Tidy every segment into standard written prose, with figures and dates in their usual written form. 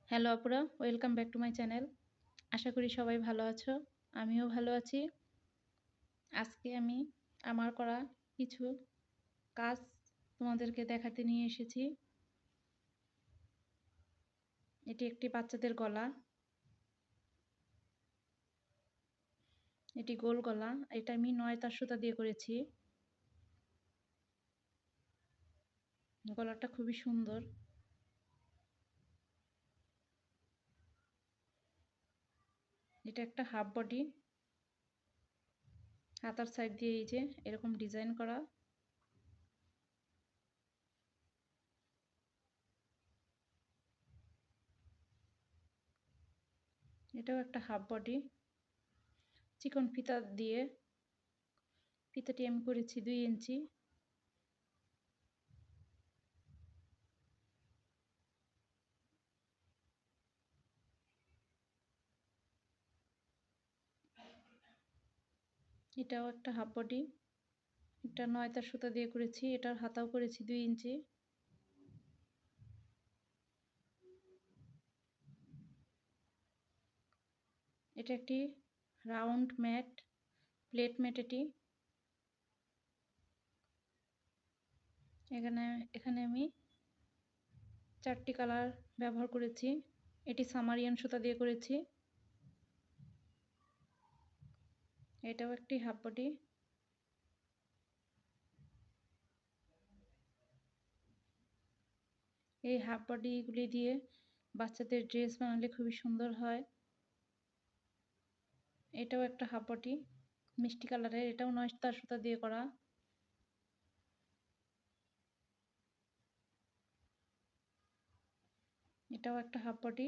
Hello আপুরা, welcome back to my channel. আশা করি সবাই ভালো আছো। আমিও ভালো আছি। আজকে আমি আমার করা কিছু কাজ তোমাদেরকে দেখাতে নিয়ে এসেছি। এটি একটি বাচ্চাদের গলা। এটি গোল গলা। এটা আমি ৯ তার সুতা দিয়ে করেছি। গলাটা খুবই সুন্দর। এটা একটা হাফ বডি। হাতার সাইড দিয়ে এই যে এরকম ডিজাইন করা। এটাও একটা হাফ বডি। চিকন ফিতা দিয়ে ফিতাটি আমি করেছি ২ ইঞ্চি। এটাও একটা হাফ বডি। এটা ৯ তার সুতা দিয়ে করেছি। এটার হাতাও করেছি ২ ইঞ্চি। এটা একটি রাউন্ড ম্যাট, প্লেট ম্যাট এটি। এখানে আমি ৪টি কালার ব্যবহার করেছি। এটি সামারিয়ান সুতা দিয়ে করেছি। এটাও একটি হাফ বডি। এই হাফ বডিগুলি দিয়ে বাচ্চাদের ড্রেস বানালে খুবই সুন্দর হয়। এটাও একটা হাফ বডি, মিষ্টি কালারের। এটাও ৯ তার সুতা দিয়ে করা। এটাও একটা হাফ বডি।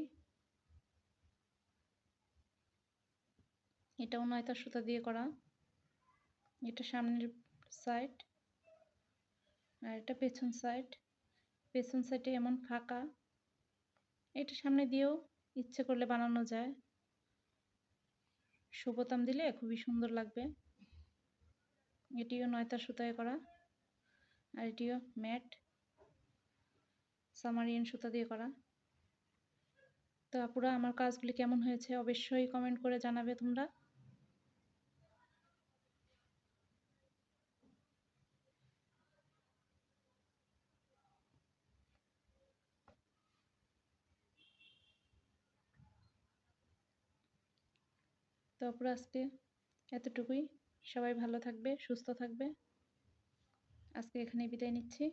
এটাও ৯ তার সুতা দিয়ে করা। এটা সামনের সাইড আর এটা পেছন সাইড। পেছন সাইডে এমন ফাঁকা। এটা সামনে দিয়েও ইচ্ছে করলে বানানো যায়। বোতাম দিলে খুবই সুন্দর লাগবে। এটিও ৯ তার সুতায় করা। আর এটিও ম্যাট সামারিয়ান সুতা দিয়ে করা। তো আপুরা, আমার কাজগুলি কেমন হয়েছে অবশ্যই কমেন্ট করে জানাবে তোমরা। তো আপুরা, আজকে এতটুকুই। সবাই ভালো থাকবে, সুস্থ থাকবে। আজকে এখানেই বিদায় নিচ্ছি।